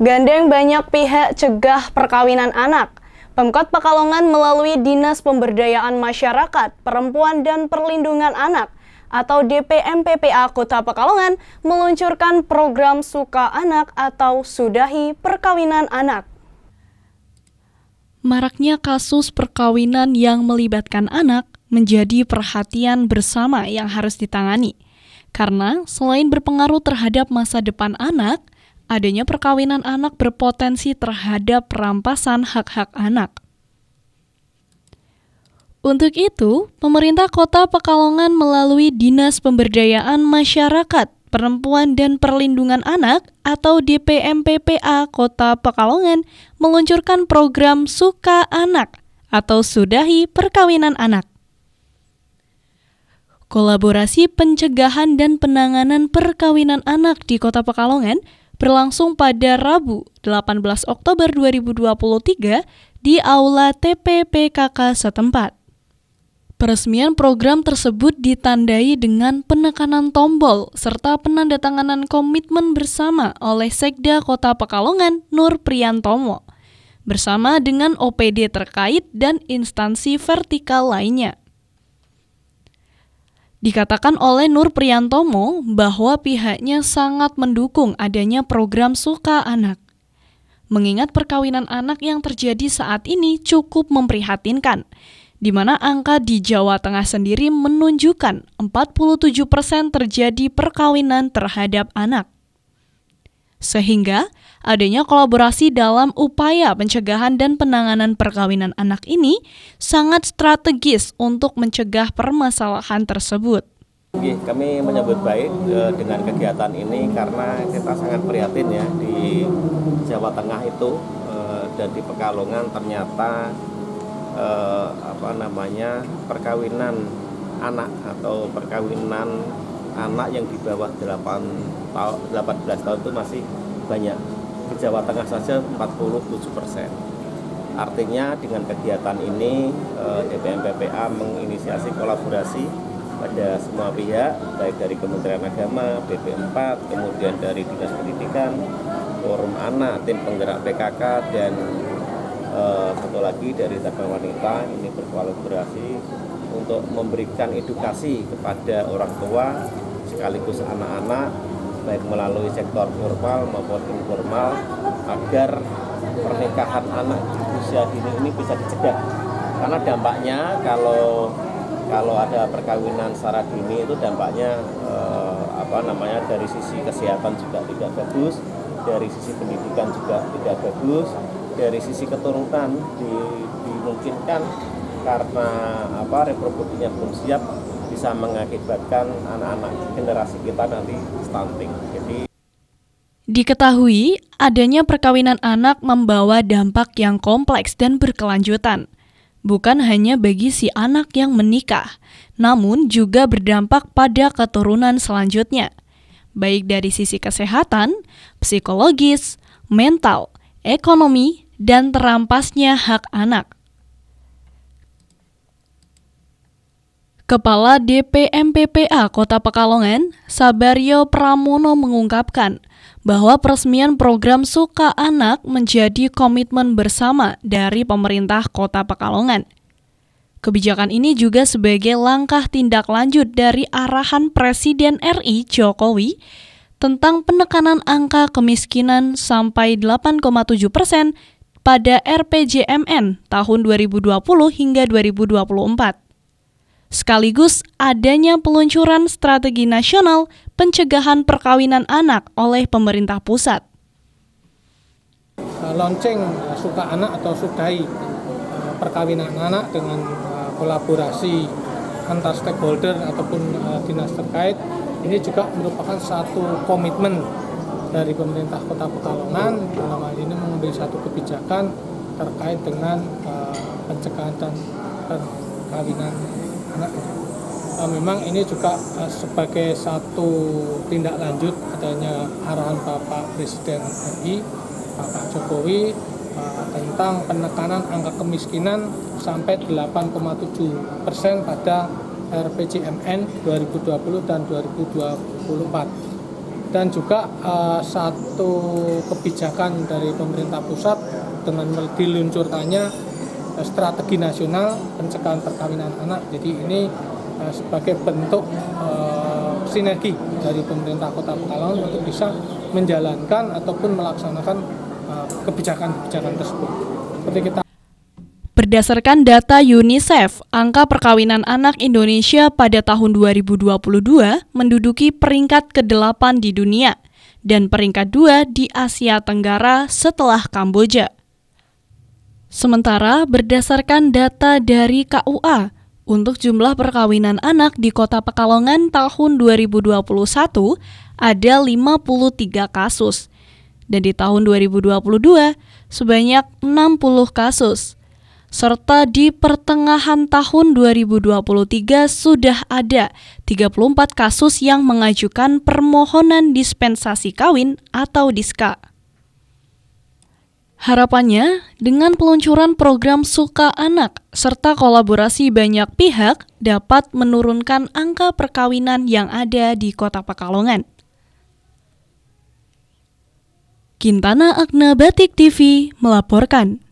Gandeng banyak pihak cegah perkawinan anak. Pemkot Pekalongan melalui Dinas Pemberdayaan Masyarakat, Perempuan dan Perlindungan Anak atau DPMPPA Kota Pekalongan meluncurkan program Suka Anak atau Sudahi Perkawinan Anak. Maraknya kasus perkawinan yang melibatkan anak menjadi perhatian bersama yang harus ditangani. Karena selain berpengaruh terhadap masa depan anak, adanya perkawinan anak berpotensi terhadap perampasan hak-hak anak. Untuk itu, pemerintah Kota Pekalongan melalui Dinas Pemberdayaan Masyarakat, Perempuan dan Perlindungan Anak atau DPMPPA Kota Pekalongan meluncurkan program Suka Anak atau Sudahi Perkawinan Anak. Kolaborasi pencegahan dan penanganan perkawinan anak di Kota Pekalongan berlangsung pada Rabu 18 Oktober 2023 di Aula TPPKK setempat. Peresmian program tersebut ditandai dengan penekanan tombol serta penandatanganan komitmen bersama oleh Sekda Kota Pekalongan Nur Priyantomo bersama dengan OPD terkait dan instansi vertikal lainnya. Dikatakan oleh Nur Priyantomo bahwa pihaknya sangat mendukung adanya program Suka Anak. Mengingat perkawinan anak yang terjadi saat ini cukup memprihatinkan, di mana angka di Jawa Tengah sendiri menunjukkan 47% terjadi perkawinan terhadap anak. Sehingga adanya kolaborasi dalam upaya pencegahan dan penanganan perkawinan anak ini sangat strategis untuk mencegah permasalahan tersebut. Kami menyambut baik dengan kegiatan ini karena kita sangat prihatin ya di Jawa Tengah itu dan di Pekalongan ternyata perkawinan anak atau perkawinan anak yang di bawah 18 tahun itu masih banyak. Di Jawa Tengah saja 47%. Artinya dengan kegiatan ini DPMPPA menginisiasi kolaborasi pada semua pihak, baik dari Kementerian Agama, BP4, kemudian dari Dinas Pendidikan, Forum Anak, tim penggerak PKK, dan satu lagi dari Tabang Wanita. Ini berkolaborasi untuk memberikan edukasi kepada orang tua sekaligus anak-anak baik melalui sektor formal maupun informal agar pernikahan anak di usia dini ini bisa dicegah. Karena dampaknya kalau ada perkawinan secara dini itu dampaknya dari sisi kesehatan juga tidak bagus, dari sisi pendidikan juga tidak bagus, dari sisi keturunan dimungkinkan karena reproduksinya belum siap bisa mengakibatkan anak-anak generasi kita nanti stunting. Diketahui adanya perkawinan anak membawa dampak yang kompleks dan berkelanjutan. Bukan hanya bagi si anak yang menikah, namun juga berdampak pada keturunan selanjutnya, baik dari sisi kesehatan, psikologis, mental, ekonomi, dan terampasnya hak anak. Kepala DPMPPA Kota Pekalongan, Sabaryo Pramono mengungkapkan bahwa peresmian program Suka Anak menjadi komitmen bersama dari pemerintah Kota Pekalongan. Kebijakan ini juga sebagai langkah tindak lanjut dari arahan Presiden RI Jokowi tentang penekanan angka kemiskinan sampai 8,7% pada RPJMN tahun 2020 hingga 2024. Sekaligus adanya peluncuran strategi nasional pencegahan perkawinan anak oleh pemerintah pusat. Launching Suka Anak atau Sudahi Perkawinan Anak dengan kolaborasi antar stakeholder ataupun dinas terkait ini juga merupakan satu komitmen dari pemerintah Kota Pekalongan dalam hal ini mengambil satu kebijakan terkait dengan pencegahan dan perkawinan anak. Memang ini juga sebagai satu tindak lanjut adanya arahan Bapak Presiden RI, Bapak Jokowi tentang penekanan angka kemiskinan sampai 8,7% pada RPJMN 2020 dan 2024. Dan juga satu kebijakan dari pemerintah pusat dengan diluncurkannya strategi nasional pencegahan perkawinan anak. Jadi ini sebagai bentuk sinergi dari pemerintah Kota Pekalongan untuk bisa menjalankan ataupun melaksanakan kebijakan-kebijakan tersebut. Seperti kita Berdasarkan data UNICEF, angka perkawinan anak Indonesia pada tahun 2022 menduduki peringkat ke-8 di dunia dan peringkat 2 di Asia Tenggara setelah Kamboja. Sementara berdasarkan data dari KUA, untuk jumlah perkawinan anak di Kota Pekalongan tahun 2021 ada 53 kasus, dan di tahun 2022 sebanyak 60 kasus. Serta di pertengahan tahun 2023 sudah ada 34 kasus yang mengajukan permohonan dispensasi kawin atau diska. Harapannya, dengan peluncuran program Suka Anak serta kolaborasi banyak pihak dapat menurunkan angka perkawinan yang ada di Kota Pekalongan. Kintana Agna Batik TV melaporkan.